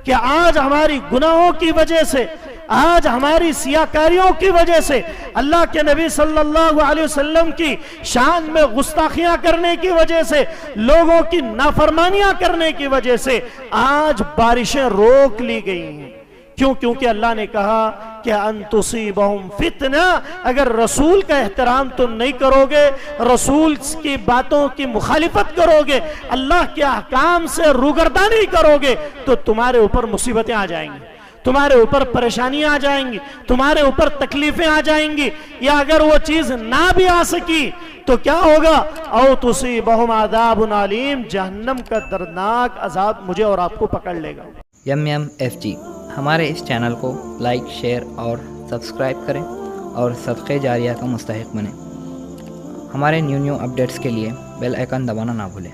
کہ آج ہماری گناہوں کی وجہ سے، آج ہماری سیاکاریوں کی وجہ سے، اللہ کے نبی صلی اللہ علیہ وسلم کی شان میں گستاخیاں کرنے کی وجہ سے، لوگوں کی نافرمانیاں کرنے کی وجہ سے آج بارشیں روک لی گئی ہیں۔ کیونکہ اللہ نے کہا کہ ان تصیبہم فتنہ، اگر رسول کا احترام تم نہیں کرو گے، رسول کی باتوں کی مخالفت کرو گے، اللہ کے احکام سے روگردانی کرو گے، تو تمہارے اوپر مصیبتیں آ جائیں گی، تمہارے اوپر پریشانیاں آ جائیں گی، تمہارے اوپر تکلیفیں آ جائیں گی، یا اگر وہ چیز نہ بھی آ سکی تو کیا ہوگا؟ او تصیبہم عذاب علیم، جہنم کا دردناک عذاب مجھے اور آپ کو پکڑ لے گا۔ FG ہمارے اس چینل کو لائک، شیئر اور سبسکرائب کریں اور صدقے جاریہ کا مستحق بنیں۔ ہمارے نیو اپڈیٹس کے لیے بیل آئیکن دبانا نہ بھولیں۔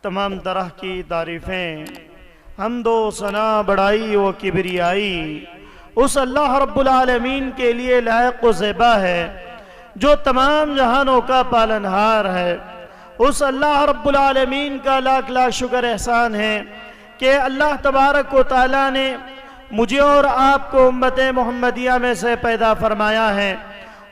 تمام طرح کی تعریفیں، حمد و ثنا، بڑائی و کبریائی اس اللہ رب العالمین کے لیے لائق و زیبا ہے جو تمام جہانوں کا پالنہار ہے۔ اس اللہ رب العالمین کا لاکھ لاکھ شکر احسان ہے کہ اللہ تبارک و تعالیٰ نے مجھے اور آپ کو امت محمدیہ میں سے پیدا فرمایا ہے،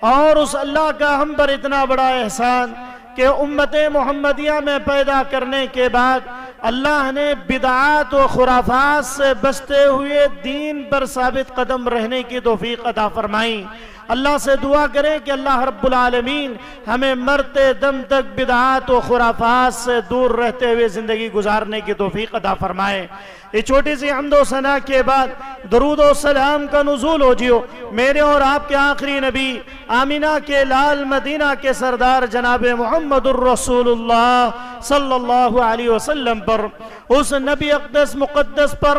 اور اس اللہ کا ہم پر اتنا بڑا احسان کہ امت محمدیہ میں پیدا کرنے کے بعد اللہ نے بدعات و خرافات سے بچتے ہوئے دین پر ثابت قدم رہنے کی توفیق عطا فرمائی۔ اللہ سے دعا کریں کہ اللہ رب العالمین ہمیں مرتے دم تک بدعات و خرافات سے دور رہتے ہوئے زندگی گزارنے کی توفیق عطا فرمائے۔ یہ چھوٹی سی حمد و ثنا کے بعد درود و سلام کا نزول ہو جیو میرے اور آپ کے آخری نبی، آمینہ کے لال، مدینہ کے سردار جناب محمد الرسول اللہ صلی اللہ علیہ وسلم پر، اس نبی اقدس مقدس پر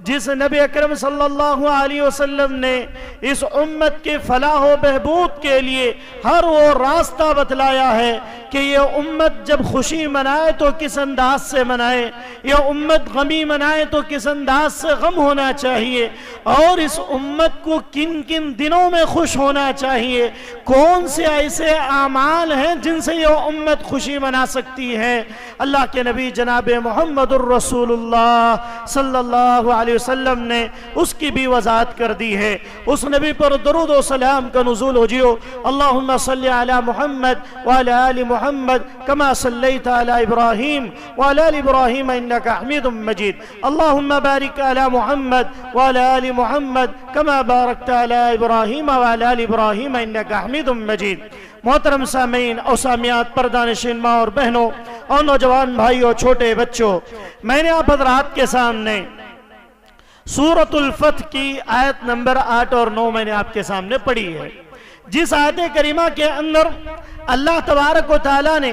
جس نبی اکرم صلی اللہ علیہ وسلم نے اس امت کی فلاح و بہبود کے لیے ہر وہ راستہ بتلایا ہے کہ یہ امت جب خوشی منائے تو کس انداز سے منائے، یہ امت غمی منائے تو کس انداز سے غم ہونا چاہیے، اور اس امت کو کن کن دنوں میں خوش ہونا چاہیے، کون سے ایسے اعمال ہیں جن سے یہ امت خوشی منا سکتی ہے۔ اللہ کے نبی جناب محمد الرسول اللہ صلی اللہ علیہ وسلم نے اس کی بھی وضاحت کر دی ہے۔ اس نبی پر درود و سلام کا نزول ہو جیو۔ اللہم صلی علی محمد وعلی آل محمد کما صلیت علی ابراہیم وعلی آل ابراہیم انکا حمید مجید۔ اللہم بارک علی محمد وعلی آل محمد کما بارکت علی ابراہیم وعلی آل ابراہیم انکا حمید مجید۔ محترم سامعین اور سامعات، پردانشین ماں اور بہنوں اور نوجوان بھائیوں، چھوٹے بچوں، میں نے آپ حضرات کے سامنے سورۃ الفتح کی آیت نمبر 8 اور 9 میں نے آپ کے سامنے پڑھی ہے، جس آیت کریمہ کے اندر اللہ تبارک و تعالیٰ نے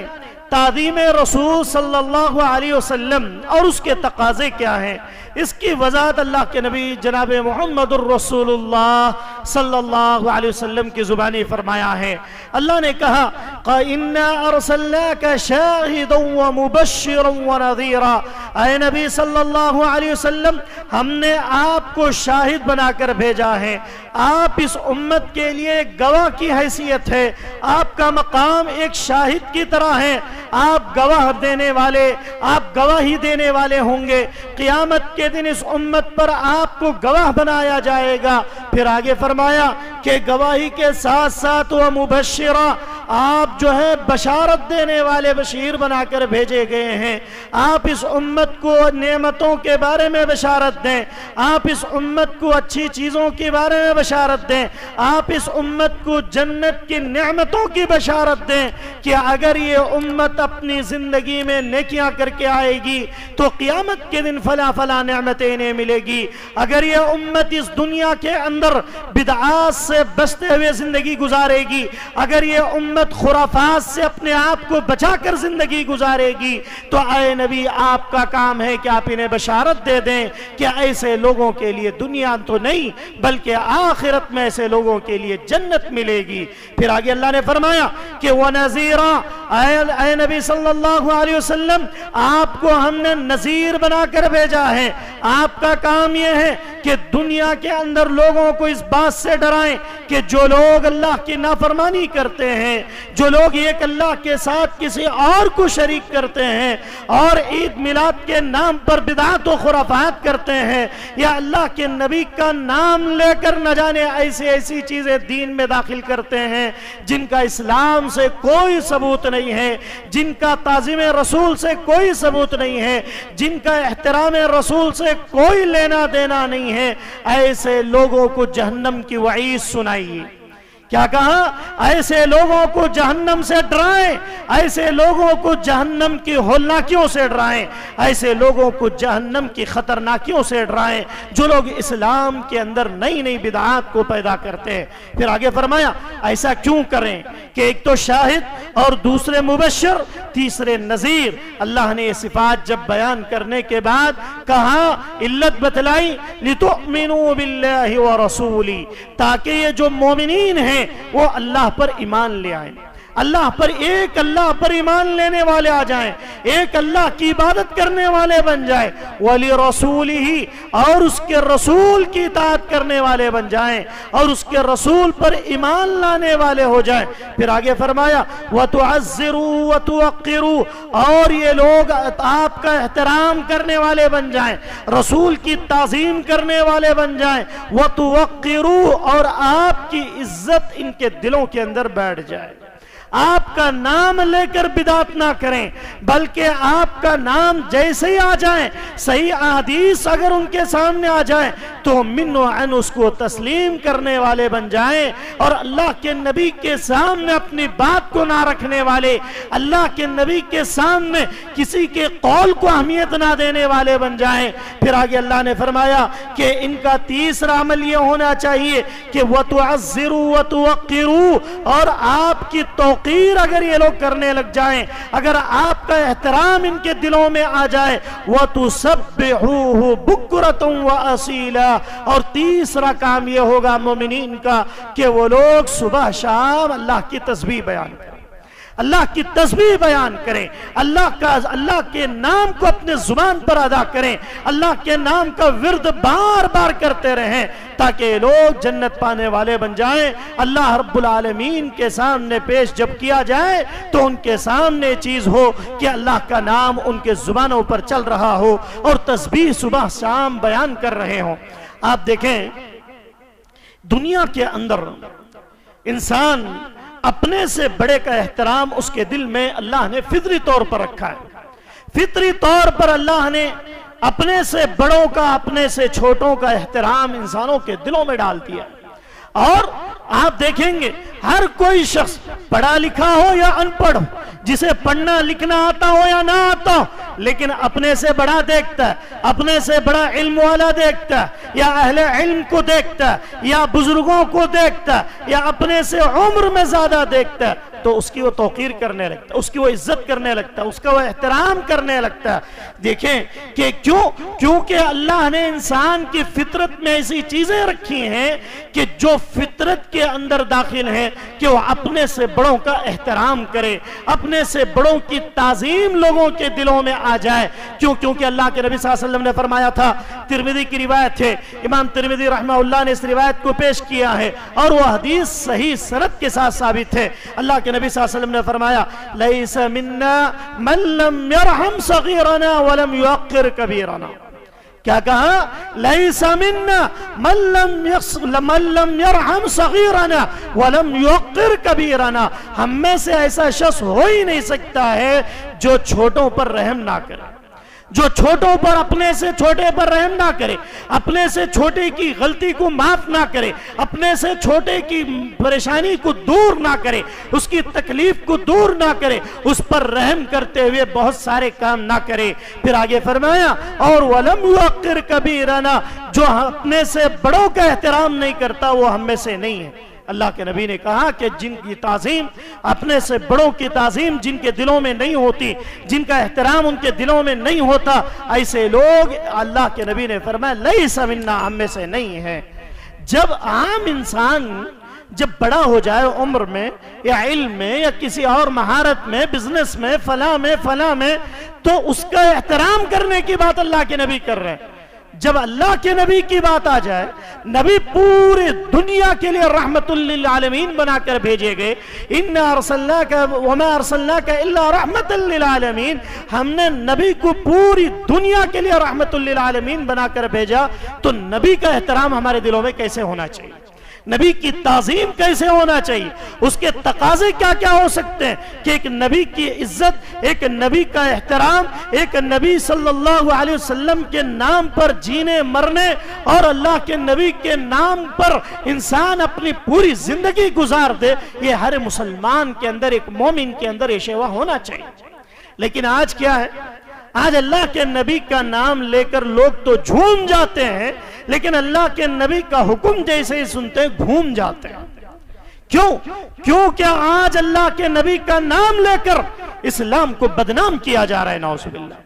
تعظیم رسول صلی اللہ علیہ وسلم اور اس کے تقاضے کیا ہیں، اس کی وضاحت اللہ کے نبی جناب محمد الرسول اللہ صلی اللہ علیہ وسلم کی زبانی فرمایا ہے۔ اللہ نے کہا إِنَّا أَرْسَلْنَاكَ شَاهِدًا وَمُبَشِّرًا وَنَذِيرًا، اے نبی صلی اللہ علیہ وسلم، ہم نے آپ کو شاہد بنا کر بھیجا ہے، آپ اس امت کے لیے گواہ کی حیثیت ہے، آپ کا مقام ایک شاہد کی طرح ہے، آپ گواہ دینے والے، آپ گواہی دینے والے ہوں گے۔ قیامت کے دن اس امت پر آپ کو گواہ بنایا جائے گا۔ پھر آگے فرمایا کہ گواہی کے ساتھ ساتھ وہ مبشرہ، آپ جو ہے بشارت دینے والے بشیر بنا کر بھیجے گئے ہیں۔ آپ اس امت کو نعمتوں کے بارے میں بشارت دیں، آپ اس امت کو اچھی چیزوں کے بارے میں بشارت دیں، آپ اس امت کو جنت کی نعمتوں کی بشارت دیں کہ اگر یہ امت اپنی زندگی میں نیکیاں کر کے آئے گی تو قیامت کے دن فلا فلا نعمتیں انہیں ملے گی، اگر یہ امت اس دنیا کے اندر بدعات سے بچتے ہوئے زندگی گزارے گی، اگر یہ امت خرافات سے اپنے آپ کو بچا کر زندگی گزارے گی، تو اے نبی آپ کا کام ہے کہ آپ انہیں بشارت دے دیں کہ ایسے لوگوں کے لیے دنیا تو نہیں بلکہ آخرت میں ایسے لوگوں کے لیے جنت ملے گی۔ پھر آگے اللہ نے فرمایا کہ وَنَذِيرًا، اے نبی صلی اللہ علیہ وسلم، آپ کو ہم نے نذیر بنا کر بھیجا ہے، آپ کا کام یہ ہے کہ دنیا کے اندر لوگوں کو اس بات سے ڈرائیں کہ جو لوگ اللہ کی نافرمانی کرتے ہیں، جو لوگ ایک اللہ کے ساتھ کسی اور کو شریک کرتے ہیں اور عید میلاد کے نام پر بدعات و خرافات کرتے ہیں، یا اللہ کے نبی کا نام لے کر نہ جانے ایسی چیزیں دین میں داخل کرتے ہیں جن کا اسلام سے کوئی ثبوت نہیں ہے، جن کا تعظیم رسول سے کوئی ثبوت نہیں ہے، جن کا احترام رسول سے کوئی لینا دینا نہیں ہے، ایسے لوگوں کو جہنم کی وعید سنائیے۔ کیا کہا؟ ایسے لوگوں کو جہنم سے ڈرائیں، ایسے لوگوں کو جہنم کی ہولناکیوں سے ڈرائیں، ایسے لوگوں کو جہنم کی خطرناکیوں سے ڈرائیں جو لوگ اسلام کے اندر نئی نئی بدعات کو پیدا کرتے ہیں۔ پھر آگے فرمایا ایسا کیوں کریں کہ ایک تو شاہد اور دوسرے مبشر، تیسرے نذیر۔ اللہ نے یہ صفات جب بیان کرنے کے بعد کہا، علت بتلائی، لِتُؤْمِنُوا بِاللَّهِ وَرَسُولِهِ، تاکہ یہ جو مومنین ہیں وہ اللہ پر ایمان لے آئیں، اللہ پر ایک اللہ پر ایمان لینے والے آ جائیں، ایک اللہ کی عبادت کرنے والے بن جائیں، وَلِرَسُولِهِ، اور اس کے رسول کی اطاعت کرنے والے بن جائیں اور اس کے رسول پر ایمان لانے والے ہو جائیں۔ پھر آگے فرمایا وَتُعَزِّرُوا وَتُوَقِّرُوا، اور یہ لوگ آپ کا احترام کرنے والے بن جائیں، رسول کی تعظیم کرنے والے بن جائیں، وَتُوَقِّرُوا، اور آپ کی عزت ان کے دلوں کے اندر بیٹھ جائے۔ آپ کا نام لے کر بدعت نہ کریں، بلکہ آپ کا نام جیسے ہی آ جائیں، صحیح احادیث اگر ان کے سامنے آ جائیں تو من و عن اس کو تسلیم کرنے والے بن جائیں، اور اللہ کے نبی کے سامنے اپنی بات کو نہ رکھنے والے، اللہ کے نبی کے سامنے کسی کے قول کو اہمیت نہ دینے والے بن جائیں۔ پھر آگے اللہ نے فرمایا کہ ان کا تیسرا عمل یہ ہونا چاہیے کہ وَتُعَزِّرُوا وَتُوَقِّرُوا، اور آپ کی توقیر اگر یہ لوگ کرنے لگ جائیں، اگر آپ کا احترام ان کے دلوں میں آ جائے، وَتُسَبِّحُوهُ بُكْرَةً وَأَصِيلًا، اور تیسرا کام یہ ہوگا مومنین کا کہ وہ لوگ صبح شام اللہ کی تسبیح بیان کریں، اللہ کی تسبیح بیان کریں، اللہ کے نام کو اپنے زبان پر ادا کریں، اللہ کے نام کا ورد بار بار کرتے رہیں، تاکہ لوگ جنت پانے والے بن جائیں۔ اللہ رب العالمین کے سامنے پیش جب کیا جائے تو ان کے سامنے چیز ہو کہ اللہ کا نام ان کے زبانوں پر چل رہا ہو اور تسبیح صبح شام بیان کر رہے ہوں۔ آپ دیکھیں دنیا کے اندر انسان اپنے سے بڑے کا احترام اس کے دل میں اللہ نے فطری طور پر رکھا ہے، فطری طور پر اللہ نے اپنے سے بڑوں کا، اپنے سے چھوٹوں کا احترام انسانوں کے دلوں میں ڈال دیا۔ اور آپ دیکھیں گے ہر کوئی شخص پڑھا لکھا ہو یا ان پڑھ ہو، جسے پڑھنا لکھنا آتا ہو یا نہ آتا ہو، لیکن اپنے سے بڑا دیکھتا ہے، اپنے سے بڑا علم والا دیکھتا ہے، یا اہل علم کو دیکھتا ہے، یا بزرگوں کو دیکھتا ہے، یا اپنے سے عمر میں زیادہ دیکھتا ہے، تو اس کی وہ توقیر کرنے لگتا ہے، اس کی وہ عزت کرنے لگتا ہے، اس کا وہ احترام کرنے لگتا ہے۔ دیکھیں کہ کیونکہ اللہ نے انسان کی فطرت میں ایسی چیزیں رکھی ہیں کہ جو فطرت کے اندر داخل ہیں کہ وہ اپنے سے بڑوں کا احترام کرے، اپنے سے بڑوں کی تعظیم لوگوں کے دلوں میں آ جائے۔ کیونکہ اللہ کے نبی صلی اللہ علیہ وسلم نے فرمایا تھا، ترمذی کی روایت ہے، امام ترمذی رحمہ اللہ نے اس روایت کو پیش کیا ہے اور وہ حدیث صحیح سند کے ساتھ ثابت ہے۔ اللہ کے نبی صلی اللہ علیہ وسلم نے فرمایا لیس منا من لم يرحم صغیرنا ولم يوقر کبیرنا۔ کیا کہا؟ لیس منا من لم يرحم صغیرنا ولم يوقر کبیرنا، ہم میں سے ایسا شخص ہو ہی نہیں سکتا ہے جو چھوٹوں پر رحم نہ کرے، جو چھوٹوں پر، اپنے سے چھوٹے پر رحم نہ کرے، اپنے سے چھوٹے کی غلطی کو معاف نہ کرے، اپنے سے چھوٹے کی پریشانی کو دور نہ کرے، اس کی تکلیف کو دور نہ کرے، اس پر رحم کرتے ہوئے بہت سارے کام نہ کرے۔ پھر آگے فرمایا اور وَلَمْ يُوَقِّرْ كَبِيرَنَا، جو اپنے سے بڑوں کا احترام نہیں کرتا وہ ہم میں سے نہیں ہے۔ اللہ کے نبی نے کہا کہ جن کی تعظیم، اپنے سے بڑوں کی تعظیم جن کے دلوں میں نہیں ہوتی، جن کا احترام ان کے دلوں میں نہیں ہوتا، ایسے لوگ اللہ کے نبی نے فرمایا لیس منا، ہم میں سے نہیں ہے۔ جب عام انسان جب بڑا ہو جائے عمر میں یا علم میں یا کسی اور مہارت میں، بزنس میں، فلاں میں، تو اس کا احترام کرنے کی بات اللہ کے نبی کر رہے ہیں۔ جب اللہ کے نبی کی بات آ جائے، نبی پورے دنیا کے لیے رحمت للعالمین بنا کر بھیجے گئے، اِنَّا أَرْسَلْنَاكَ وَمَا أَرْسَلْنَاكَ إِلَّا رَحْمَةً لِلْعَالَمِينَ، ہم نے نبی کو پوری دنیا کے لیے رحمت للعالمین بنا کر بھیجا، تو نبی کا احترام ہمارے دلوں میں کیسے ہونا چاہیے، نبی کی تعظیم کیسے ہونا چاہیے، اس کے تقاضے کیا کیا ہو سکتے ہیں کہ ایک نبی کی عزت، ایک نبی کا احترام، ایک نبی صلی اللہ علیہ وسلم کے نام پر جینے مرنے اور اللہ کے نبی کے نام پر انسان اپنی پوری زندگی گزار دے، یہ ہر مسلمان کے اندر، ایک مومن کے اندر یہ شیوا ہونا چاہیے۔ لیکن آج کیا ہے، آج اللہ کے نبی کا نام لے کر لوگ تو جھوم جاتے ہیں، لیکن اللہ کے نبی کا حکم جیسے ہی سنتے ہیں گھوم جاتے ہیں۔ کیوں کہ آج اللہ کے نبی کا نام لے کر اسلام کو بدنام کیا جا رہا ہے، نعوذ باللہ۔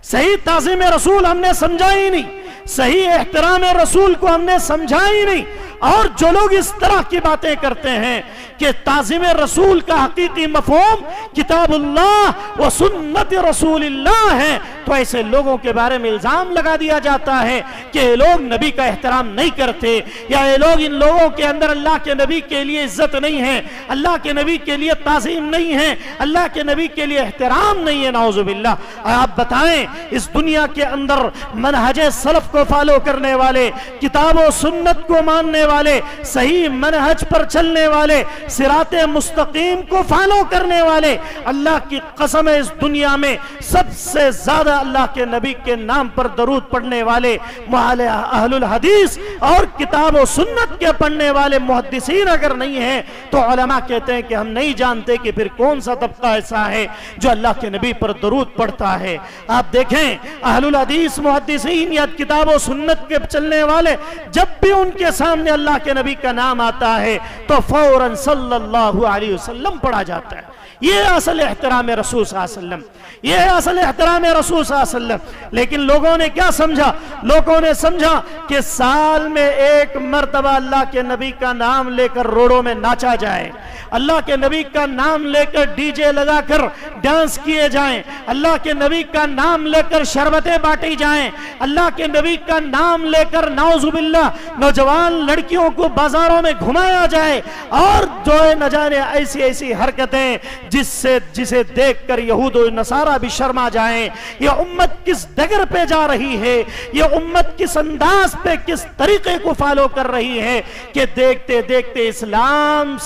صحیح تعظیم رسول ہم نے سمجھا ہی نہیں، صحیح احترام رسول کو ہم نے سمجھا ہی نہیں، اور جو لوگ اس طرح کی باتیں کرتے ہیں کہ تعظیم رسول کا حقیقی مفہوم کتاب اللہ و سنت رسول اللہ ہے، تو ایسے لوگوں کے بارے میں الزام لگا دیا جاتا ہے کہ یہ لوگ نبی کا احترام نہیں کرتے، یا یہ لوگ، ان لوگوں کے اندر اللہ کے نبی کے لیے عزت نہیں ہے، اللہ کے نبی کے لیے تعظیم نہیں ہے، اللہ کے نبی کے لیے احترام نہیں ہے، نعوذ باللہ۔ آپ بتائیں اس دنیا کے اندر منہج سلف کو فالو کرنے والے، کتاب و سنت کو ماننے والے، صحیح منہج پر چلنے والے، صراط مستقیم کو فالو کرنے والے، اللہ کی قسم ہے اس دنیا میں سب سے زیادہ اللہ کے نبی کے نام پر درود پڑھنے والے اہل الحدیث اور کتاب و سنت کے پڑھنے والے محدثین اگر نہیں ہیں تو علماء کہتے ہیں کہ ہم نہیں جانتے کہ پھر کون سا طبقہ ایسا ہے جو اللہ کے نبی پر درود پڑھتا ہے۔ آپ دیکھیں اہل الحدیث محدثین یا کتاب و سنت کے چلنے والے، جب بھی ان کے سامنے اللہ کے نبی کا نام آتا ہے تو فوراً صلی اللہ علیہ وسلم پڑھا جاتا ہے۔ یہ اصل احترام رسول صلی اللہ علیہ وسلم، یہ اصل احترام رسول صلی اللہ علیہ وسلم۔ لیکن لوگوں نے کیا سمجھا؟ لوگوں نے سمجھا کہ سال میں ایک مرتبہ اللہ کے نبی کا نام لے کر روڈوں میں ناچا جائے، اللہ کے نبی کا نام لے کر ڈی جے لگا کر ڈانس کیے جائیں، اللہ کے نبی کا نام لے کر شربتیں بانٹی جائیں، اللہ کے نبی کا نام لے کر نعوذ باللہ نوجوان لڑکیوں کو بازاروں میں گھمایا جائے، اور جو نہ جانے ایسی ایسی حرکتیں جسے دیکھ کر یہود و نصارہ بھی شرما جائیں۔ یہ امت کس ڈگر پہ جا رہی ہے، یہ امت کس انداز پہ، کس طریقے کو فالو کر رہی ہے کہ دیکھتے دیکھتے اسلام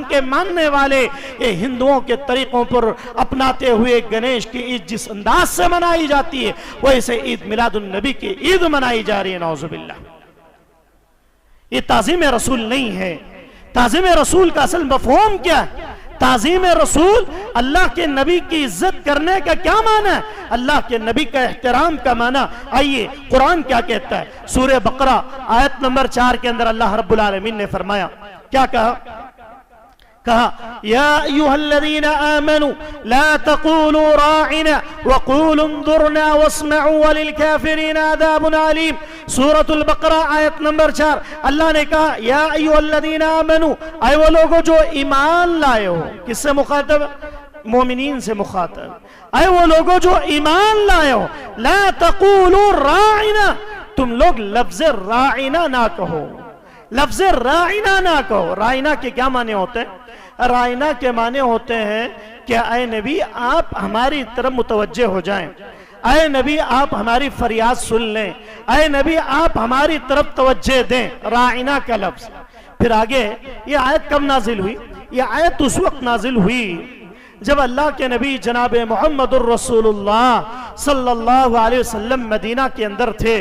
کے ماننے والے یہ ہندوؤں کے طریقوں پر اپناتے ہوئے گنیش کی عید جس انداز سے منائی جاتی ہے ویسے عید میلاد النبی کی عید منائی جا رہی ہے، نعوذ باللہ۔ یہ تعظیم رسول نہیں ہے۔ تعظیم رسول کا اصل مفہوم کیا ہے؟ تعظیم رسول اللہ کے نبی کی عزت کرنے کا کیا معنی ہے؟ اللہ کے نبی کا احترام کا معنی آئیے قرآن کیا کہتا ہے۔ سورہ بقرہ آیت نمبر 4 کے اندر اللہ رب العالمین نے فرمایا، کیا کہا؟ یا ایوہ الذین آمنوا لا تقولوا راعنا وقولوا انظرنا واسمعوا وللکافرین عذاب علیم۔ سورۃ البقرہ آیت نمبر 4 اللہ نے کہا یا ایوہ الذین آمنوا، اے وہ لوگوں جو ایمان لائے ہو۔ کس سے مخاطب؟ مومنین سے مخاطب۔ اے وہ لوگوں جو ایمان لائے ہو، لا تقولوا راعنا، تم لوگ لفظ راعنا نہ کہو، لفظ راعنا نہ کہو۔ راعنا کے کیا معنی ہوتے ہیں؟ رائنا کے معنی ہوتے ہیں کہ اے نبی آپ ہماری طرف متوجہ ہو جائیں، اے نبی آپ ہماری فریاد سن لیں، اے نبی آپ ہماری طرف توجہ دیں، رائنا کا لفظ۔ پھر آگے یہ آیت کب نازل ہوئی؟ یہ آیت اس وقت نازل ہوئی جب اللہ کے نبی جناب محمد الرسول اللہ صلی اللہ علیہ وسلم مدینہ کے اندر تھے۔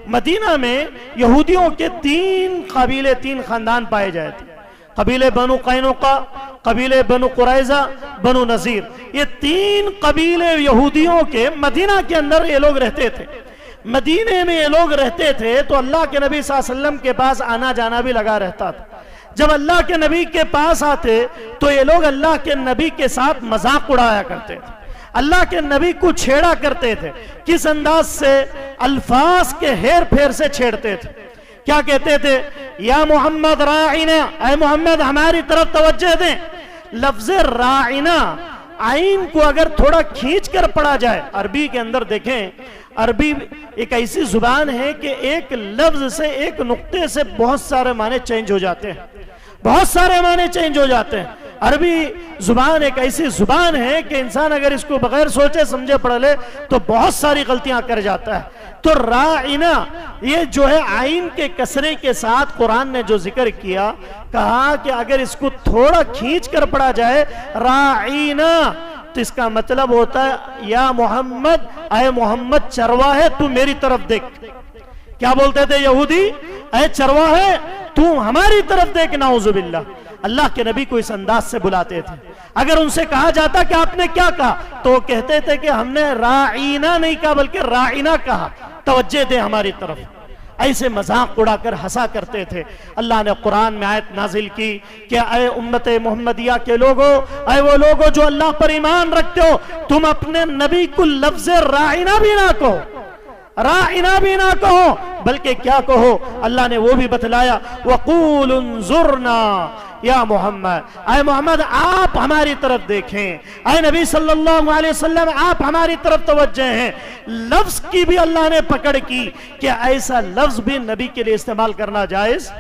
مدینہ میں یہودیوں کے 3 قبیلے، 3 خاندان پائے جائے تھے، قبیلے بنو قینقاع، قبیلے بنو قریظہ، بنو نذیر۔ یہ 3 قبیلے یہودیوں کے مدینہ کے اندر یہ لوگ رہتے تھے۔ مدینے میں یہ لوگ رہتے تھے تو اللہ کے نبی صلی اللہ علیہ وسلم کے پاس آنا جانا بھی لگا رہتا تھا۔ جب اللہ کے نبی کے پاس آتے تو یہ لوگ اللہ کے نبی کے ساتھ مذاق اڑایا کرتے تھے، اللہ کے نبی کو چھیڑا کرتے تھے۔ کس انداز سے؟ الفاظ کے ہیر پھیر سے چھیڑتے تھے۔ کیا کہتے تھے؟ یا محمد راعنا، اے محمد ہماری طرف توجہ دیں۔ لفظ راعنا عین کو اگر تھوڑا کھینچ کر پڑھا جائے، عربی کے اندر دیکھیں عربی ایک ایسی زبان ہے کہ ایک لفظ سے، ایک نقطے سے بہت سارے معنی چینج ہو جاتے ہیں، بہت سارے معنی چینج ہو جاتے ہیں۔ عربی زبان ایک ایسی زبان ہے کہ انسان اگر اس کو بغیر سوچے سمجھے پڑھ لے تو بہت ساری غلطیاں کر جاتا ہے۔ تو راعنا یہ جو ہے عین کے کسرے کے ساتھ قرآن نے جو ذکر کیا، کہا کہ اگر اس کو تھوڑا کھینچ کر پڑھا جائے راعنا تو اس کا مطلب ہوتا ہے یا محمد، اے محمد چرواہے تو میری طرف دیکھ۔ کیا بولتے تھے یہودی؟ اے چرواہے تو ہماری طرف دیکھ، نعوذ باللہ۔ اللہ کے نبی کو اس انداز سے بلاتے تھے۔ اگر ان سے کہا جاتا کہ آپ نے کیا کہا تو وہ کہتے تھے کہ ہم نے راعینا نہیں کہا بلکہ راعینا کہا، توجہ دے ہماری طرف۔ ایسے مذاق اڑا کر ہنسا کرتے تھے۔ اللہ نے قرآن میں آیت نازل کی کہ اے امت محمدیہ کے لوگو، اے وہ لوگو جو اللہ پر ایمان رکھتے ہو، تم اپنے نبی کو لفظ راعینا بھی نہ کہو، راعینا بھی نہ کہو، بلکہ کیا کہو؟ اللہ نے وہ بھی بتلایا، وَقُولُ انظُرْنَا یا محمد، اے محمد آپ ہماری طرف دیکھیں، اے نبی صلی اللہ علیہ وسلم آپ ہماری طرف توجہ ہیں۔ لفظ کی بھی اللہ نے پکڑ کی کہ ایسا لفظ بھی نبی کے لیے استعمال کرنا جائز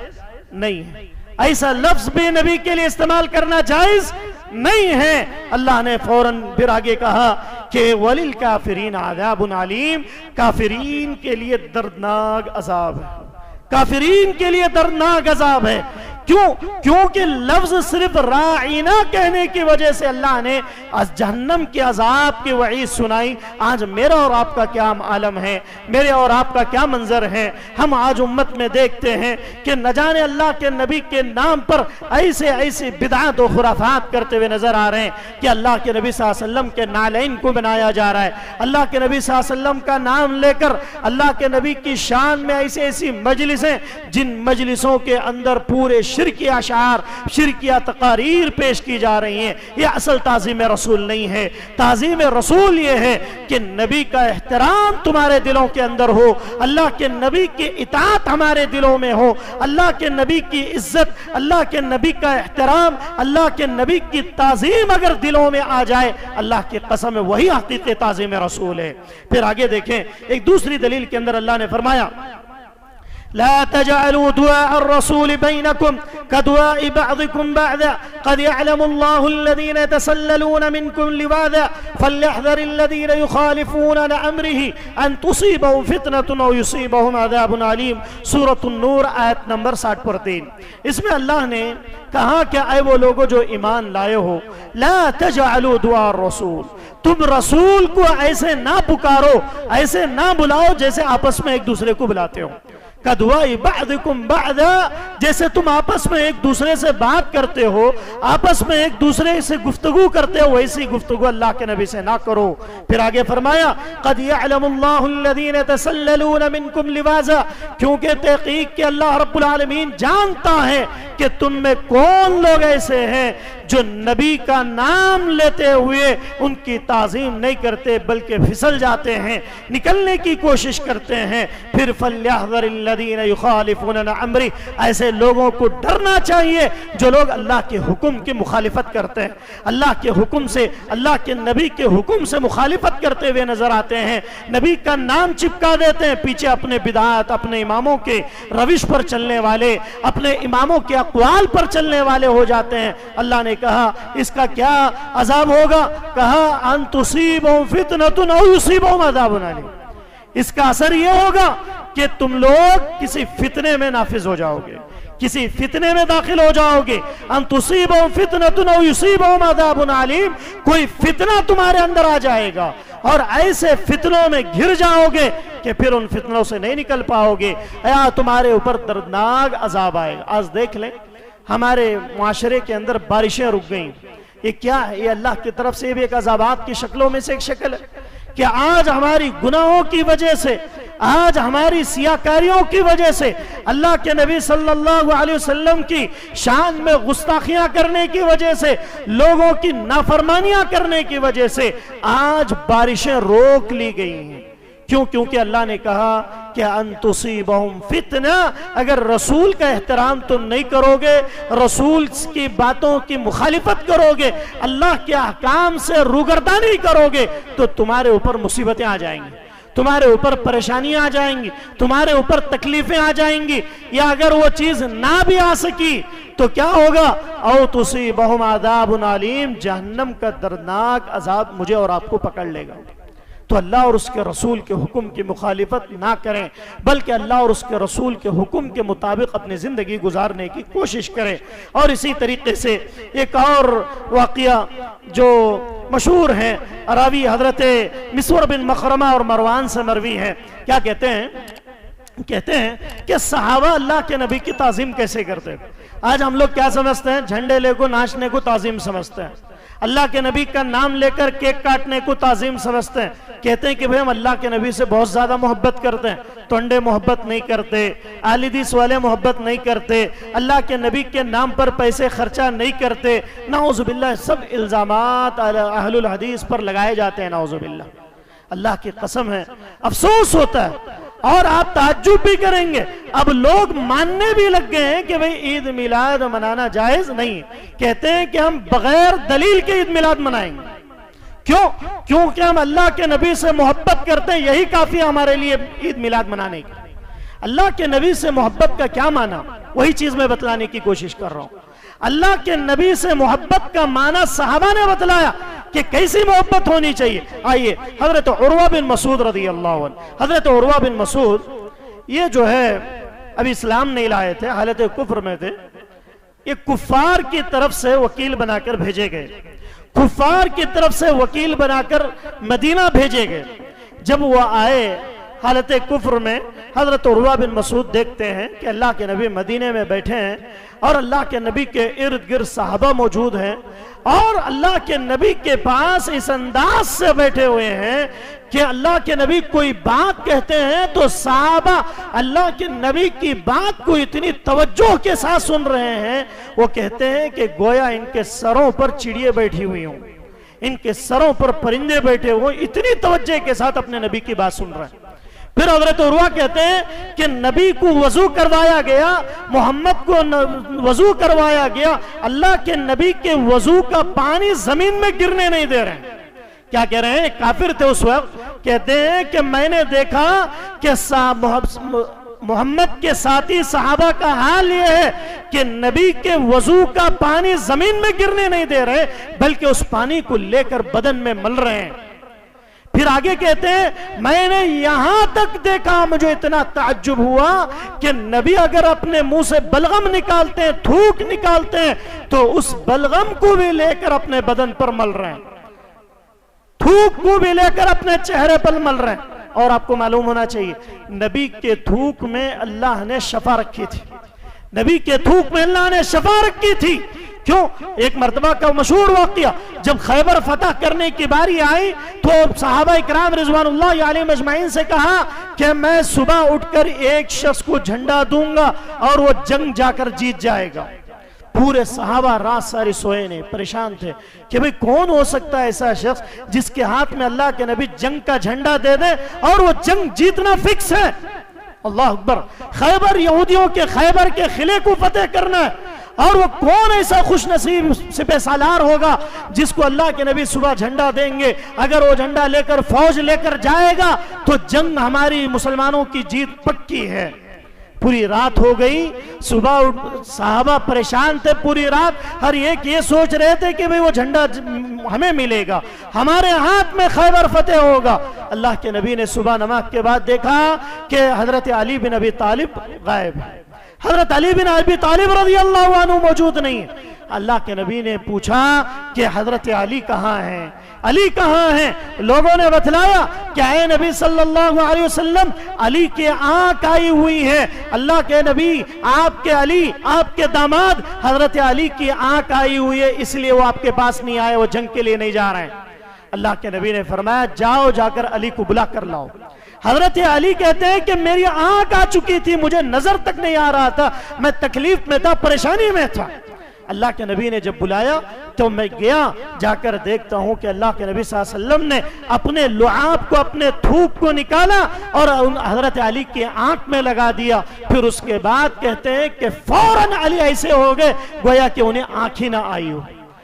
نہیں ہے، ایسا لفظ بھی نبی کے لیے استعمال کرنا جائز نہیں ہے۔ اللہ نے فوراً پھر آگے کہا کہ وَلِلْكَافِرِينَ عَذَابٌ عَلِيمٌ، کافرین کے لیے دردناک عذاب ہے، کافرین کے لیے دردناک عذاب ہے۔ کیوں؟ کیونکہ لفظ صرف راعینا کہنے کی وجہ سے اللہ نے جہنم کے عذاب کی وعید سنائی۔ آج میرا اور آپ کا کیا عالم ہے، میرے اور آپ کا کیا منظر ہے؟ ہم آج امت میں دیکھتے ہیں کہ نہ جانے اللہ کے نبی کے نام پر ایسے بدعات و خرافات کرتے ہوئے نظر آ رہے ہیں کہ اللہ کے نبی صلی اللہ علیہ وسلم کے نالین کو بنایا جا رہا ہے۔ اللہ کے نبی صلی اللہ علیہ وسلم کا نام لے کر اللہ کے نبی کی شان میں ایسی مجلسیں، جن مجلسوں کے اندر پورے شرکی اشعار، شرکیہ تقاریر پیش کی جا رہی ہیں، یہ اصل تعظیم رسول نہیں ہے۔ تعظیم رسول یہ ہے کہ نبی کا احترام تمہارے دلوں کے اندر ہو، اللہ کے نبی کی اطاعت ہمارے دلوں میں ہو، اللہ کے نبی کی عزت، اللہ کے نبی کا احترام، اللہ کے نبی کی تعظیم اگر دلوں میں آ جائے، اللہ کی قسم وہی حقیقی تعظیم رسول ہے۔ پھر آگے دیکھیں ایک دوسری دلیل کے اندر اللہ نے فرمایا لا تجعلوا دعاء الرسول بينكم كدعاء بعضكم بعضا قد يعلم الله الذين يتسللون منكم لواذا فليحذر الذين يخالفون عن امره ان تصيبهم فتنة او يصيبهم عذاب عليم۔ سورۃ النور آیت نمبر 60 اس میں اللہ نے کہا کہ اے وہ لوگوں جو ایمان لائے ہو، لا تجعلوا دعاء الرسول، تم رسول کو ایسے نہ پکارو، ایسے نہ بلاؤ جیسے آپس میں ایک دوسرے کو بلاتے ہو۔ کدعاء بعضکم بعضا، جیسے تم آپس میں ایک دوسرے سے بات کرتے ہو، آپس میں ایک دوسرے سے گفتگو کرتے ہو، ویسی گفتگو اللہ کے نبی سے نہ کرو۔ پھر آگے فرمایا قد يعلم الله الذين يتسللون منكم لواذا، کیونکہ تحقیق کہ اللہ رب العالمین جانتا ہے کہ تم میں کون لوگ ایسے ہیں جو نبی کا نام لیتے ہوئے ان کی تعظیم نہیں کرتے بلکہ پھسل جاتے ہیں، نکلنے کی کوشش کرتے ہیں۔ پھر فَلْيَحْذَرِ الَّذِينَ يُخَالِفُونَ عَنْ أَمْرِهِ، ایسے لوگوں کو ڈرنا چاہیے جو لوگ اللہ کے حکم کی مخالفت کرتے ہیں، اللہ کے حکم سے، اللہ کے نبی کے حکم سے مخالفت کرتے ہوئے نظر آتے ہیں، نبی کا نام چپکا دیتے ہیں، پیچھے اپنے بدعات، اپنے اماموں کے روش پر چلنے والے، اپنے اماموں کے اقوال پر چلنے والے ہو جاتے ہیں۔ اللہ نے کہا اس کا کیا عذاب ہوگا؟ کہا ان تصیبہم فتنۃ او یصیبہم عذاب علیم، اس کا اثر یہ ہوگا کہ تم لوگ کسی فتنے میں نافذ ہو جاؤ گے، کسی فتنے میں داخل ہو جاؤ گے۔ ان تصیبہم فتنۃ او یصیبہم عذاب علیم، کوئی فتنہ تمہارے اندر آ جائے گا اور ایسے فتنوں میں گھر جاؤ گے کہ پھر ان فتنوں سے نہیں نکل پاؤ گے، یا تمہارے اوپر دردناک عذاب آئے گا۔ آج دیکھ لیں ہمارے معاشرے کے اندر بارشیں رک گئیں، یہ کیا ہے؟ یہ اللہ کی طرف سے بھی ایک عذابات کی شکلوں میں سے ایک شکل ہے کہ آج ہماری گناہوں کی وجہ سے، آج ہماری سیاکاریوں کی وجہ سے، اللہ کے نبی صلی اللہ علیہ وسلم کی شان میں گستاخیاں کرنے کی وجہ سے، لوگوں کی نافرمانیاں کرنے کی وجہ سے آج بارشیں روک لی گئی ہیں۔ کیوں؟ کیونکہ اللہ نے کہا کہ ان تصیبہم فتنہ، اگر رسول کا احترام تم نہیں کرو گے، رسول کی باتوں کی مخالفت کرو گے، اللہ کے احکام سے روگردانی کرو گے تو تمہارے اوپر مصیبتیں آ جائیں گی، تمہارے اوپر پریشانیاں آ جائیں گی، تمہارے اوپر تکلیفیں آ جائیں گی، یا اگر وہ چیز نہ بھی آ سکی تو کیا ہوگا؟ او تصیبہم عذاب علیم، جہنم کا دردناک عذاب مجھے اور آپ کو پکڑ لے گا۔ تو اللہ اور اس کے رسول کے حکم کی مخالفت نہ کریں، بلکہ اللہ اور اس کے رسول کے حکم کے مطابق اپنی زندگی گزارنے کی کوشش کریں۔ اور اسی طریقے سے ایک اور واقعہ جو مشہور ہے، راوی حضرت مسور بن مخرمہ اور مروان سے مروی ہے، کیا کہتے ہیں کہ صحابہ اللہ کے نبی کی تعظیم کیسے کرتے ہیں۔ آج ہم لوگ کیا سمجھتے ہیں؟ جھنڈے لے کو ناچنے کو تعظیم سمجھتے ہیں، اللہ کے نبی کا نام لے کر کیک کاٹنے کو تعظیم سمجھتے ہیں، کہتے ہیں کہ بھئی ہم اللہ کے نبی سے بہت زیادہ محبت کرتے ہیں، تونڈے محبت نہیں کرتے، آل حدیث والے محبت نہیں کرتے، اللہ کے نبی کے نام پر پیسے خرچہ نہیں کرتے۔ نعوذ باللہ، سب الزامات اہل الحدیث پر لگائے جاتے ہیں، نعوذ باللہ۔ اللہ کی قسم ہے، افسوس ہوتا ہے، اور آپ تعجب بھی کریں گے، اب لوگ ماننے بھی لگ گئے ہیں کہ بھئی عید میلاد منانا جائز نہیں، کہتے ہیں کہ ہم بغیر دلیل کے عید میلاد منائیں گے۔ کیوں؟ کیونکہ ہم اللہ کے نبی سے محبت کرتے ہیں، یہی کافی ہے ہمارے لیے عید میلاد منانے کی۔ اللہ کے نبی سے محبت کا کیا معنی؟ وہی چیز میں بتلانے کی کوشش کر رہا ہوں۔ اللہ کے نبی سے محبت کا معنی صحابہ نے بتلایا کہ کیسی محبت ہونی چاہیے۔ آئیے حضرت عروہ بن مسعود رضی اللہ عنہ، حضرت عروہ بن مسعود یہ جو ہے ابھی اسلام نہیں لائے تھے، حالت کفر میں تھے، یہ کفار کی طرف سے وکیل بنا کر بھیجے گئے، کفار کی طرف سے وکیل بنا کر مدینہ بھیجے گئے۔ جب وہ آئے حالت کفر میں، حضرت عروہ بن مسعود دیکھتے ہیں کہ اللہ کے نبی مدینے میں بیٹھے ہیں اور اللہ کے نبی کے ارد گرد صحابہ موجود ہیں، اور اللہ کے نبی کے پاس اس انداز سے بیٹھے ہوئے ہیں کہ اللہ کے نبی کوئی بات کہتے ہیں تو صحابہ اللہ کے نبی کی بات کو اتنی توجہ کے ساتھ سن رہے ہیں، وہ کہتے ہیں کہ گویا ان کے سروں پر چڑیے بیٹھی ہوئی ہوں، ان کے سروں پر پرندے بیٹھے ہوئے، اتنی توجہ کے ساتھ اپنے نبی کی بات سن رہے ہیں۔ پھر حضرت عروہ کہتے ہیں کہ نبی کو وضو کروایا گیا، محمد کو وضو کروایا گیا، اللہ کے نبی کے وضو کا پانی زمین میں گرنے نہیں دے رہے ہیں۔ کیا کہہ رہے ہیں؟ کافر تھے اس وقت، کہتے ہیں کہ میں نے دیکھا کہ محمد کے ساتھی صحابہ کا حال یہ ہے کہ نبی کے وضو کا پانی زمین میں گرنے نہیں دے رہے، بلکہ اس پانی کو لے کر بدن میں مل رہے ہیں۔ پھر آگے کہتے ہیں میں نے یہاں تک دیکھا، مجھے اتنا تعجب ہوا کہ نبی اگر اپنے منہ سے بلغم نکالتے ہیں، تھوک نکالتے ہیں، تو اس بلغم کو بھی لے کر اپنے بدن پر مل رہے ہیں، تھوک کو بھی لے کر اپنے چہرے پر مل رہے ہیں۔ اور آپ کو معلوم ہونا چاہیے نبی کے تھوک میں اللہ نے شفا رکھی تھی، نبی کے تھوک میں اللہ نے شفا رکھی تھی۔ کیوں؟ ایک مرتبہ کا مشہور واقعہ، جب خیبر فتح کرنے کی باری آئی تو صحابہ اکرام رضوان اللہ علیہم اجمعین سے کہا کہ میں صبح اٹھ کر ایک شخص کو جھنڈا دوں گا اور وہ جنگ جا کر جیت جائے گا۔ پورے صحابہ رات ساری سوئے نہیں، پریشان تھے کہ بھئی کون ہو سکتا ہے ایسا شخص جس کے ہاتھ میں اللہ کے نبی جنگ کا جھنڈا دے دے اور وہ جنگ جیتنا فکس ہے۔ اللہ اکبر، خیبر، یہودیوں کے خیبر کے قلعے کو فتح کرنا ہے، اور وہ کون ایسا خوش نصیب سپہ سالار ہوگا جس کو اللہ کے نبی صبح جھنڈا دیں گے، اگر وہ جھنڈا لے کر فوج لے کر جائے گا تو جنگ ہماری مسلمانوں کی جیت پکی ہے۔ پوری رات ہو گئی، صبح صحابہ پریشان تھے، پوری رات ہر ایک یہ سوچ رہے تھے کہ وہ جھنڈا ہمیں ملے گا، ہمارے ہاتھ میں خیبر فتح ہوگا۔ اللہ کے نبی نے صبح نماز کے بعد دیکھا کہ حضرت علی بن ابی طالب غائب ہے، حضرت علی بن ابی طالب رضی اللہ عنہ موجود نہیں ہے۔ اللہ کے نبی نے پوچھا کہ حضرت علی کہاں ہیں، علی کہاں ہیں؟ لوگوں نے بتلایا کہ اے نبی صلی اللہ علیہ وسلم، علی کے آنکھ آئی ہوئی ہے، اللہ کے نبی آپ کے علی، آپ کے داماد حضرت علی کی آنکھ آئی ہوئی ہے، اس لیے وہ آپ کے پاس نہیں آئے، وہ جنگ کے لیے نہیں جا رہے ہیں۔ اللہ کے نبی نے فرمایا جاؤ، جا کر علی کو بلا کر لاؤ۔ حضرت علی کہتے ہیں کہ میری آنکھ آ چکی تھی، مجھے نظر تک نہیں آ رہا تھا، میں تکلیف میں تھا، پریشانی میں تھا۔ اللہ کے نبی نے جب بلایا تو میں گیا، جا کر دیکھتا ہوں کہ اللہ کے نبی صلی اللہ علیہ وسلم نے اپنے لعاب کو، اپنے تھوک کو نکالا اور حضرت علی کی آنکھ میں لگا دیا۔ پھر اس کے بعد کہتے ہیں کہ فوراً علی ایسے ہو گئے گویا کہ انہیں آنکھ ہی نہ آئی ہو،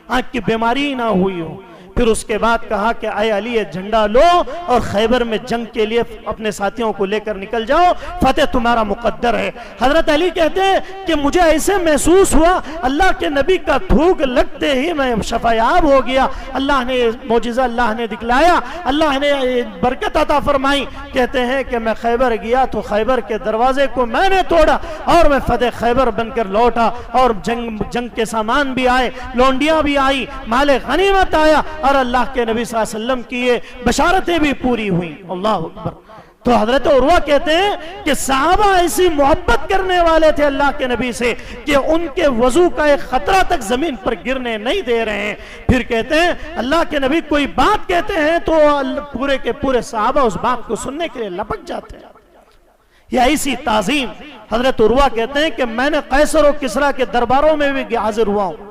آنکھ کی بیماری نہ ہوئی ہو۔ پھر اس کے بعد کہا کہ اے علی یہ جھنڈا لو اور خیبر میں جنگ کے لیے اپنے ساتھیوں کو لے کر نکل جاؤ، فتح تمہارا مقدر ہے۔ حضرت علی کہتے ہیں کہ مجھے ایسے محسوس ہوا اللہ کے نبی کا تھوک لگتے ہی میں شفایاب ہو گیا، اللہ نے معجزہ اللہ نے دکھلایا، اللہ نے برکت عطا فرمائی۔ کہتے ہیں کہ میں خیبر گیا تو خیبر کے دروازے کو میں نے توڑا اور میں فتح خیبر بن کر لوٹا، اور جنگ کے سامان بھی آئے، لونڈیاں بھی آئی، مال غنیمت آیا، اور اللہ کے نبی صلی اللہ علیہ وسلم کی یہ بشارتیں بھی پوری ہوئیں۔ اللہ اکبر۔ تو حضرت عروہ کہتے ہیں کہ صحابہ ایسی محبت کرنے والے تھے اللہ کے نبی سے کہ ان کے وضو کا ایک خطرہ تک زمین پر گرنے نہیں دے رہے ہیں۔ پھر کہتے ہیں اللہ کے نبی کوئی بات کہتے ہیں تو پورے کے پورے صحابہ اس بات کو سننے کے لیے لپک جاتے ہیں۔ یہ ایسی تعظیم۔ حضرت عروہ کہتے ہیں کہ میں نے قیصر و کسریٰ کے درباروں میں بھی حاضر ہوا ہوں،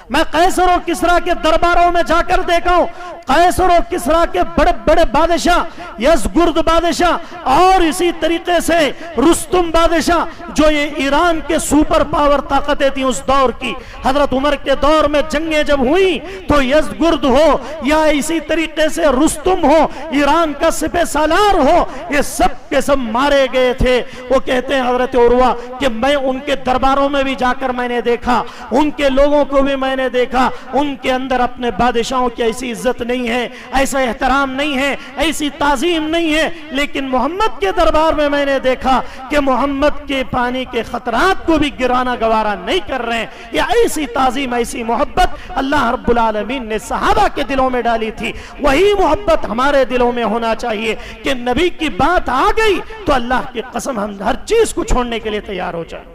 میں قیصر و کسریٰ کے درباروں میں جا کر دیکھا ہوں، قیصر و کسریٰ کے بڑے بڑے بادشاہ، یزگرد بادشاہ اور اسی طریقے سے رستم بادشاہ، جو یہ ایران کے سپر پاور طاقتیں تھیں اس دور کی، حضرت عمر کے دور میں جنگیں جب ہوئیں تو یزگرد ہو یا اسی طریقے سے رستم ہو، ایران کا سپہ سالار ہو، یہ سب کے سب مارے گئے تھے۔ وہ کہتے ہیں حضرت عروہ کہ میں ان کے درباروں میں بھی جا کر میں نے دیکھا، ان کے لوگوں کو بھی میں نے دیکھا، ان کے اندر اپنے بادشاہوں کی ایسی عزت نہیں ہے، ایسا احترام نہیں ہے، ایسی تعظیم نہیں ہے، لیکن محمد کے دربار میں نے دیکھا کہ محمد کے پانی کے خطرات کو بھی گرانا گوارا نہیں کر رہے ہیں۔ یہ ایسی تعظیم، ایسی محبت اللہ رب العالمین نے صحابہ کے دلوں میں ڈالی تھی، وہی محبت ہمارے دلوں میں ہونا چاہیے کہ نبی کی بات آ گئی تو اللہ کی قسم ہم ہر چیز کو چھوڑنے کے لیے تیار ہو جائیں۔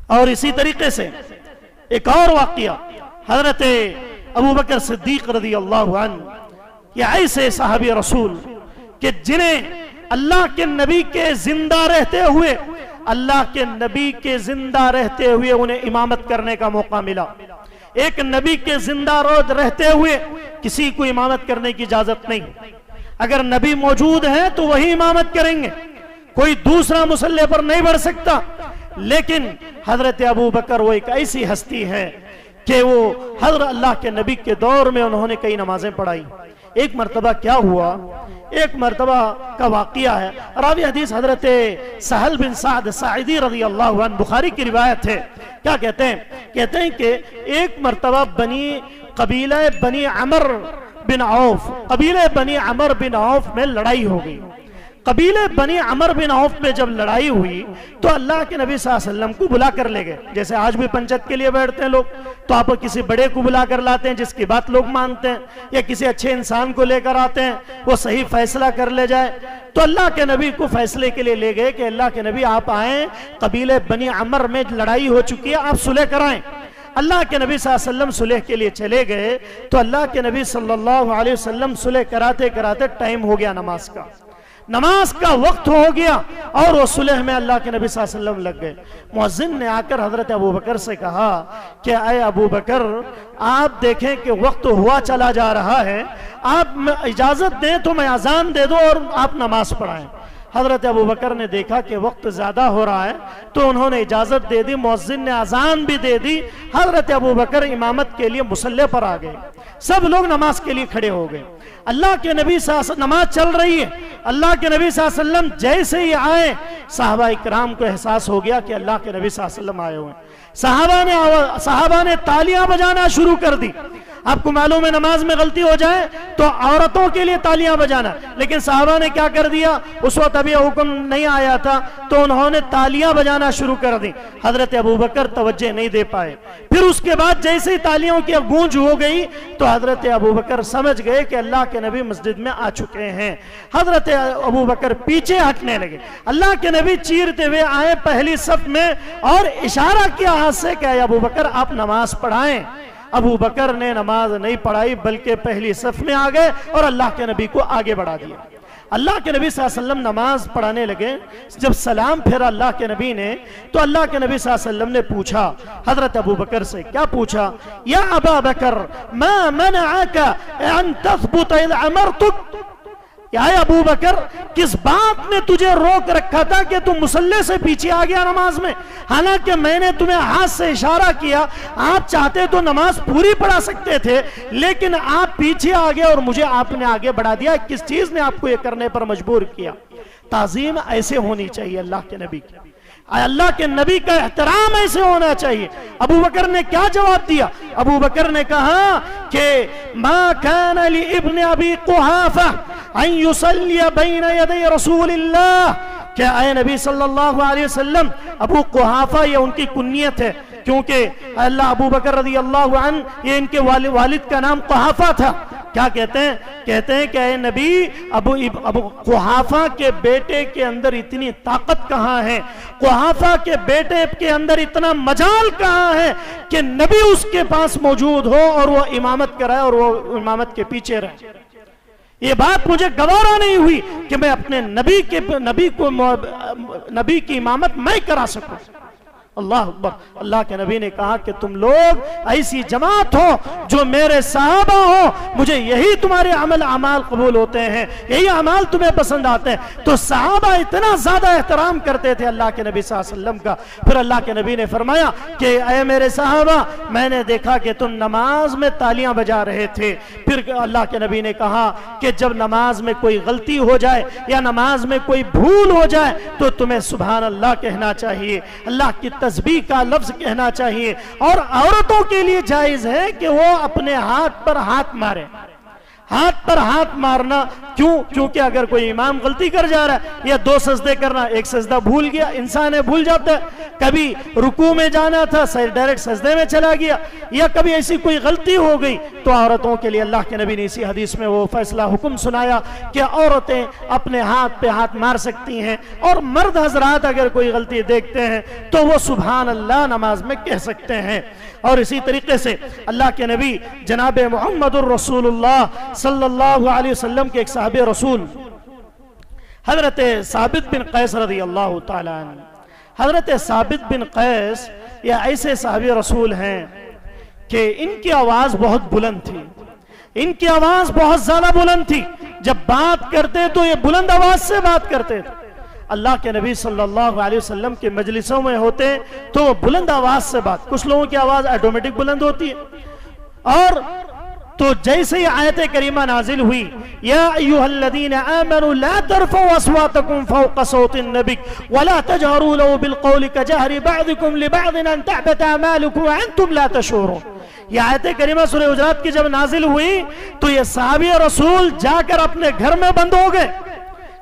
اور اسی طریقے سے ایک اور واقعہ، حضرت ابوبکر صدیق رضی اللہ عنہ، یہ ایسے صحابی رسول کہ جنہیں اللہ کے نبی کے زندہ رہتے ہوئے، اللہ کے نبی کے زندہ رہتے ہوئے انہیں امامت کرنے کا موقع ملا۔ ایک نبی کے زندہ رہتے ہوئے کسی کو امامت کرنے کی اجازت نہیں، اگر نبی موجود ہیں تو وہی امامت کریں گے، کوئی دوسرا مصلی پر نہیں بڑھ سکتا۔ لیکن حضرت ابوبکر وہ ایک ایسی ہستی ہے کہ وہ حضرت اللہ کے نبی کے دور میں انہوں نے کئی نمازیں پڑھائی۔ ایک مرتبہ کیا ہوا، ایک مرتبہ کا واقعہ ہے، راوی حدیث حضرت سہل بن سعد ساعدی رضی اللہ عنہ، بخاری کی روایت ہے۔ کیا کہتے ہیں؟ کہتے ہیں کہ ایک مرتبہ قبیلہ بنی عمر بن عوف، قبیلہ بنی عمر بن عوف میں لڑائی ہو گئی۔ قبیلے بنی عمر بن عوف میں جب لڑائی ہوئی تو اللہ کے نبی صلی اللہ علیہ وسلم کو بلا کر لے گئے۔ جیسے آج بھی پنچت کے لیے بیٹھتے ہیں لوگ تو آپ کسی بڑے کو بلا کر لاتے ہیں جس کی بات لوگ مانتے ہیں، یا کسی اچھے انسان کو لے کر آتے ہیں وہ صحیح فیصلہ کر لے جائے۔ تو اللہ کے نبی کو فیصلے کے لیے لے گئے کہ اللہ کے نبی آپ آئیں، قبیلے بنی عمر میں لڑائی ہو چکی ہے، آپ صلح کرائیں۔ اللہ کے نبی صلی اللہ علیہ وسلم صلح کے لیے چلے گئے تو اللہ کے نبی صلی اللہ علیہ وسلم صلح کراتے کراتے ٹائم ہو گیا نماز کا، نماز کا وقت ہو گیا اور وہ صلح میں اللہ کے نبی صلی اللہ علیہ وسلم لگ گئے۔ مؤذن نے آ کر حضرت ابوبکر سے کہا کہ اے ابوبکر، آپ دیکھیں کہ وقت ہوا چلا جا رہا ہے، آپ اجازت دیں تو میں اذان دے دوں اور آپ نماز پڑھائیں۔ حضرت ابوبکر نے دیکھا کہ وقت زیادہ ہو رہا ہے تو انہوں نے اجازت دے دی، مؤذن نے اذان بھی دے دی۔ حضرت ابوبکر امامت کے لیے مصلی پر آ گئے، سب لوگ نماز کے لیے کھڑے ہو گئے۔ اللہ کے نبی صلی اللہ علیہ وسلم، نماز چل رہی ہے، اللہ کے نبی صلی اللہ علیہ وسلم جیسے ہی آئے صحابہ اکرام کو احساس ہو گیا کہ اللہ کے نبی صلی اللہ علیہ وسلم آئے ہوئے ہیں۔ صحابہ نے تالیاں بجانا شروع کر دی۔ آپ کو معلوم ہے نماز میں غلطی ہو جائے تو عورتوں کے لیے تالیاں بجانا، لیکن صحابہ نے کیا کر دیا، اس وقت ابھی حکم نہیں آیا تھا تو انہوں نے تالیاں بجانا شروع کر دی۔ حضرت ابوبکر توجہ نہیں دے پائے، پھر اس کے بعد جیسے ہی تالیوں کی گونج ہو گئی تو حضرت ابوبکر سمجھ گئے کہ اللہ کے نبی مسجد میں آ چکے ہیں۔ حضرت ابوبکر پیچھے ہٹنے لگے، اللہ کے نبی چیرتے ہوئے آئے پہلی صف میں اور اشارہ کیا ہاتھ سے کہ اے ابوبکر آپ نماز پڑھائیں۔ ابو بکر نے نماز نہیں پڑھائی بلکہ پہلی صف میں آ گئے اور اللہ کے نبی کو آگے بڑھا دیا۔ اللہ کے نبی صلی اللہ علیہ وسلم نماز پڑھانے لگے، جب سلام پھیرا اللہ کے نبی نے تو اللہ کے نبی صلی اللہ علیہ وسلم نے پوچھا حضرت ابو بکر سے، کیا پوچھا؟ یا ابا بکر ما منعک ان تثبت اذ امرتک، یا ابو بکر کس بات نے تجھے روک رکھا تھا کہ تم مصلی سے پیچھے آ گیا نماز میں؟ حالانکہ میں نے تمہیں ہاتھ سے اشارہ کیا، آپ چاہتے تو نماز پوری پڑھا سکتے تھے، لیکن آپ پیچھے آ گئے اور مجھے آپ نے آگے بڑھا دیا۔ کس چیز نے آپ کو یہ کرنے پر مجبور کیا؟ تعظیم ایسے ہونی چاہیے اللہ کے نبی کی، اللہ کے نبی کا احترام ایسے ہونا چاہیے۔ ابو بکر نے کیا جواب دیا؟ ابو بکر نے کہا کہ ما کان لابن ابی قحافہ ان یصلی بین یدی رسول اللہ، کہ اے نبی صلی اللہ علیہ وسلم، ابو قحافہ یہ ان کی کنیت ہے، کیونکہ اللہ ابو بکر رضی اللہ عنہ یہ ان کے والد کا نام قحافہ تھا۔ کیا کہتے ہیں؟ کہتے ہیں کہ اے نبی، ابو قحافہ کے بیٹے کے اندر اتنی طاقت کہاں ہے، قحافہ کے بیٹے کے اندر اتنا مجال کہاں ہے کہ نبی اس کے پاس موجود ہو اور وہ امامت کرائے اور وہ امامت کے پیچھے رہے۔ یہ بات مجھے گوارا نہیں ہوئی کہ میں اپنے نبی کی امامت میں کرا سکوں۔ اللہ اکبر۔ اللہ کے نبی نے کہا کہ تم لوگ ایسی جماعت ہو جو میرے صحابہ ہو، مجھے یہی تمہارے اعمال قبول ہوتے ہیں، یہی اعمال تمہیں پسند آتے ہیں۔ تو صحابہ اتنا زیادہ احترام کرتے تھے اللہ کے نبی صلی اللہ علیہ وسلم کا۔ پھر اللہ کے نبی نے فرمایا کہ اے میرے صحابہ، میں نے دیکھا کہ تم نماز میں تالیاں بجا رہے تھے۔ پھر اللہ کے نبی نے کہا کہ جب نماز میں کوئی غلطی ہو جائے یا نماز میں کوئی بھول ہو جائے تو تمہیں سبحان اللہ کہنا چاہیے، اللہ کی تسبیح کا لفظ کہنا چاہیے۔ اور عورتوں کے لیے جائز ہے کہ وہ اپنے ہاتھ پر ہاتھ مارے۔ ہاتھ پر ہاتھ مارنا کیوں؟ کیونکہ اگر کوئی امام غلطی کر جا رہا ہے یا دو سجدے کرنا، ایک سجدہ بھول گیا، انسان ہے بھول جاتا ہے، کبھی رکوع میں جانا تھا ڈائریکٹ سجدے میں چلا گیا، یا کبھی ایسی کوئی غلطی ہو گئی، تو عورتوں کے لیے اللہ کے نبی نے اسی حدیث میں وہ فیصلہ حکم سنایا کہ عورتیں اپنے ہاتھ پہ ہاتھ مار سکتی ہیں، اور مرد حضرات اگر کوئی غلطی دیکھتے ہیں تو وہ سبحان اللہ نماز میں کہہ سکتے ہیں۔ اور اسی طریقے سے اللہ کے نبی جناب محمد الرسول اللہ صلی اللہ علیہ وسلم کے ایک صحابی رسول حضرت ثابت بن قیس رضی اللہ تعالیٰ عنہ، حضرت ثابت بن قیس یہ ایسے صحابی رسول ہیں کہ ان کی آواز بہت بلند تھی، ان کی آواز بہت زیادہ بلند تھی، جب بات کرتے تو یہ بلند آواز سے بات کرتے تھے۔ اللہ کے نبی صلی اللہ علیہ وسلم کے مجلسوں میں ہوتے تو وہ بلند آواز سے بات، کچھ لوگوں کی آواز آٹومیٹک بلند ہوتی ہے، اور تو جیسے ہی آیت کریمہ نازل ہوئی یا ایھا الذین آمنوا لا ترفعوا اصواتکم فوق صوت النبی ولا تجهروا له بالقول كجهر بعضکم لبعض ان تحبط اعمالکم وانتم لا تشعرون، یہ آیت کریمہ سورہ حجرات کی جب نازل ہوئی تو یہ صحابی رسول جا کر اپنے گھر میں بند ہو گئے،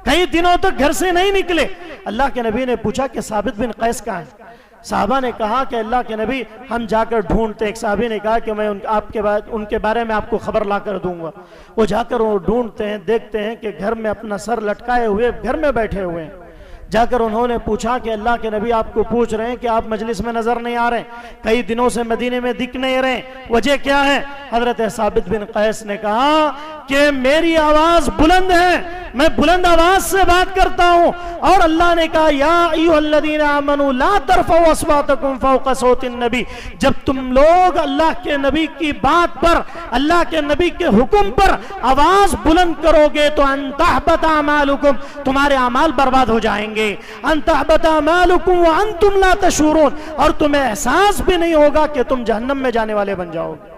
کئی دنوں تک گھر سے نہیں نکلے۔ اللہ کے نبی نے پوچھا کہ ثابت بن قیس کہاں ہے؟ صحابہ نے کہا کہ اللہ کے نبی ہم جا کر ڈھونڈتے۔ ایک صحابی نے کہا کہ میں ان کے بارے میں آپ کو خبر لا کر دوں گا۔ وہ جا کر وہ ڈھونڈتے ہیں، دیکھتے ہیں کہ گھر میں اپنا سر لٹکائے ہوئے گھر میں بیٹھے ہوئے ہیں۔ جا کر انہوں نے پوچھا کہ اللہ کے نبی آپ کو پوچھ رہے ہیں کہ آپ مجلس میں نظر نہیں آ رہے، کئی دنوں سے مدینے میں دکھ نہیں رہے، وجہ کیا ہے؟ حضرت ثابت بن قیس نے کہا کہ میری آواز بلند ہے، میں بلند آواز سے بات کرتا ہوں، اور اللہ نے کہا یا ایھا الذین آمنوا لا ترفعوا اصواتکم فوق صوت النبی، جب تم لوگ اللہ کے نبی کی بات پر، اللہ کے نبی کے حکم پر آواز بلند کرو گے تو ان تحبط اعمالکم، تمہارے اعمال برباد ہو جائیں گے، ان تحبط اعمالکم وانتم لا تشعرون، اور تمہیں احساس بھی نہیں ہوگا کہ تم جہنم میں جانے والے بن جاؤ گے۔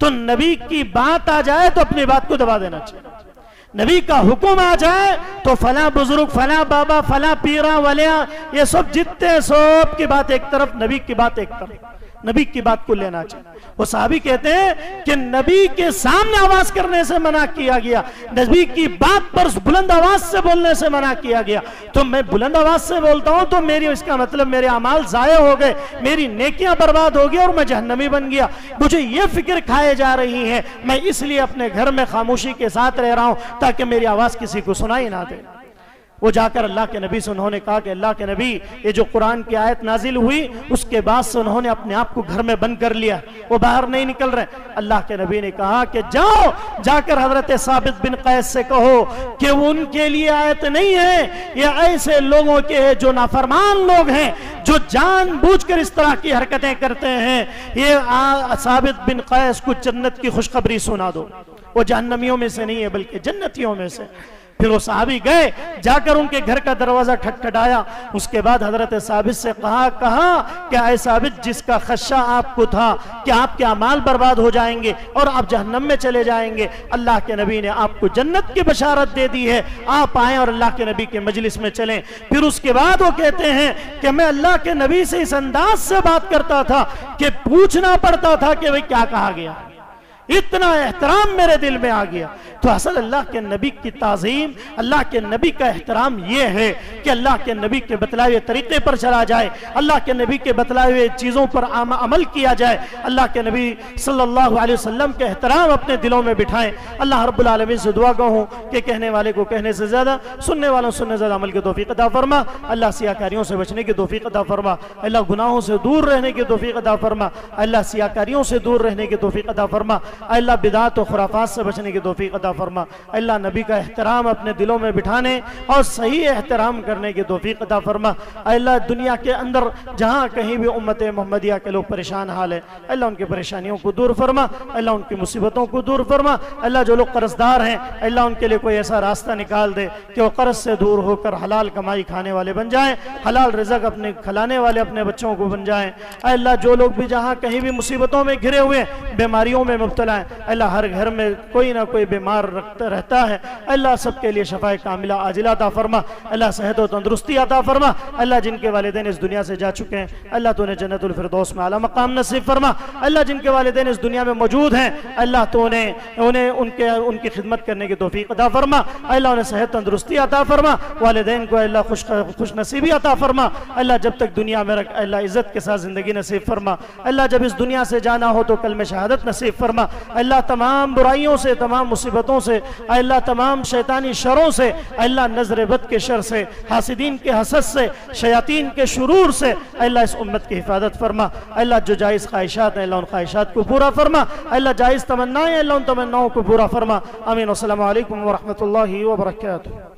تو نبی کی بات آ جائے تو اپنی بات کو دبا دینا چاہیے، نبی کا حکم آ جائے تو فلاں بزرگ، فلاں بابا، فلاں پیرا ولیاں، یہ سب جتنے سب کی بات ایک طرف، نبی کی بات ایک طرف، نبی کی بات کو لینا چاہیے۔ وہ صحابی کہتے ہیں کہ نبی کے سامنے آواز کرنے سے منع کیا گیا، نبی کی بات پر بلند آواز سے بولنے سے منع کیا گیا، تو میں بلند آواز سے بولتا ہوں تو میری اس کا مطلب میرے اعمال ضائع ہو گئے، میری نیکیاں برباد ہو گئی اور میں جہنمی بن گیا، مجھے یہ فکر کھائے جا رہی ہے، میں اس لیے اپنے گھر میں خاموشی کے ساتھ رہ رہا ہوں تاکہ میری آواز کسی کو سنائی نہ دے۔ وہ جا کر اللہ کے نبی سے انہوں نے کہا کہ اللہ کے نبی یہ جو قرآن کی آیت نازل ہوئی اس کے بعد سے انہوں نے اپنے آپ کو گھر میں بند کر لیا، وہ باہر نہیں نکل رہے۔ اللہ کے نبی نے کہا کہ جاؤ جا کر حضرت ثابت بن قیس سے کہو کہ ان کے لیے آیت نہیں ہے، یہ ایسے لوگوں کے ہیں جو نافرمان لوگ ہیں، جو جان بوجھ کر اس طرح کی حرکتیں کرتے ہیں، یہ ثابت بن قیس کو جنت کی خوشخبری سنا دو، وہ جہنمیوں میں سے نہیں ہے بلکہ جنتیوں میں سے۔ پھر وہ صحابی گئے، جا کر ان کے گھر کا دروازہ کھٹکھٹایا، اس کے بعد حضرت ثابت سے کہا کہ اے ثابت، جس کا خدشہ آپ کو تھا کہ آپ کے اعمال برباد ہو جائیں گے اور آپ جہنم میں چلے جائیں گے، اللہ کے نبی نے آپ کو جنت کی بشارت دے دی ہے، آپ آئیں اور اللہ کے نبی کے مجلس میں چلیں۔ پھر اس کے بعد وہ کہتے ہیں کہ میں اللہ کے نبی سے اس انداز سے بات کرتا تھا کہ پوچھنا پڑتا تھا کہ وہ کیا کہا گیا، اتنا احترام میرے دل میں آ گیا۔ تو اصل اللہ کے نبی کی تعظیم، اللہ کے نبی کا احترام یہ ہے کہ اللہ کے نبی کے بتلائے ہوئے طریقے پر چلا جائے، اللہ کے نبی کے بتلائے ہوئے چیزوں پر عمل کیا جائے، اللہ کے نبی صلی اللہ علیہ وسلم کے احترام اپنے دلوں میں بٹھائیں۔ اللہ رب العالمین سے دعا گو ہوں کہ کہنے والے کو کہنے سے زیادہ، سننے والوں سننے زیادہ عمل کی توفیق عطا فرما۔ اللہ سیاکاریوں سے بچنے کی توفیق عطا فرما، اللہ گناہوں سے دور رہنے کی توفیق عطا فرما، اللہ سیاکاریوں سے دور رہنے کی توفیق عطا فرما، اللہ بدعات و خرافات سے بچنے کی توفیق عطا فرما، اللہ نبی کا احترام اپنے دلوں میں بٹھانے اور صحیح احترام کرنے کی توفیق عطا فرما۔ اللہ دنیا کے اندر جہاں کہیں بھی امت محمدیہ کے لوگ پریشان حال ہے، اللہ ان کی پریشانیوں کو دور فرما، اللہ ان کی مصیبتوں کو دور فرما، اللہ جو لوگ قرض دار ہیں اللہ ان کے لیے کوئی ایسا راستہ نکال دے کہ وہ قرض سے دور ہو کر حلال کمائی کھانے والے بن جائیں، حلال رزق اپنے کھلانے والے اپنے بچوں کو بن جائیں۔ اللہ جو لوگ بھی جہاں کہیں بھی مصیبتوں میں گھرے ہوئے بیماریوں میں مبتلا ہیں، اللہ ہر گھر میں کوئی نہ کوئی بیمار رہتا ہے، اللہ سب کے لیے شفاء کاملہ عاجلہ عطا فرما، اللہ صحت و تندرستی عطا فرما۔ اللہ جن کے والدین اس دنیا سے جا چکے ہیں اللہ تو انہیں جنت الفردوس میں اعلیٰ مقام نصیب فرما۔ اللہ جن کے والدین اس دنیا میں موجود ہیں اللہ تو انہیں ان کی خدمت کرنے کی توفیق عطا فرما، اللہ انہیں صحت تندرستی عطا فرما، والدین کو اللہ خوش نصیبی عطا فرما، اللہ جب تک دنیا میں رکھ اللہ عزت کے ساتھ زندگی نصیب فرما، اللہ جب اس دنیا سے جانا ہو تو کلمہ شہادت نصیب فرما، اللہ تمام برائیوں سے، تمام مصیبتوں سے، اللہ تمام شیطانی شروں سے، اللہ نظر بد کے شر سے، حاسدین کے حسد سے، شیاطین کے شرور سے اللہ اس امت کی حفاظت فرما، اللہ جو جائز خواہشات ہیں اللہ ان خواہشات کو پورا فرما، اللہ جائز تمنائیں اللہ ان تمناؤں کو پورا فرما۔ آمین۔ السلام علیکم ورحمۃ اللہ وبرکاتہ۔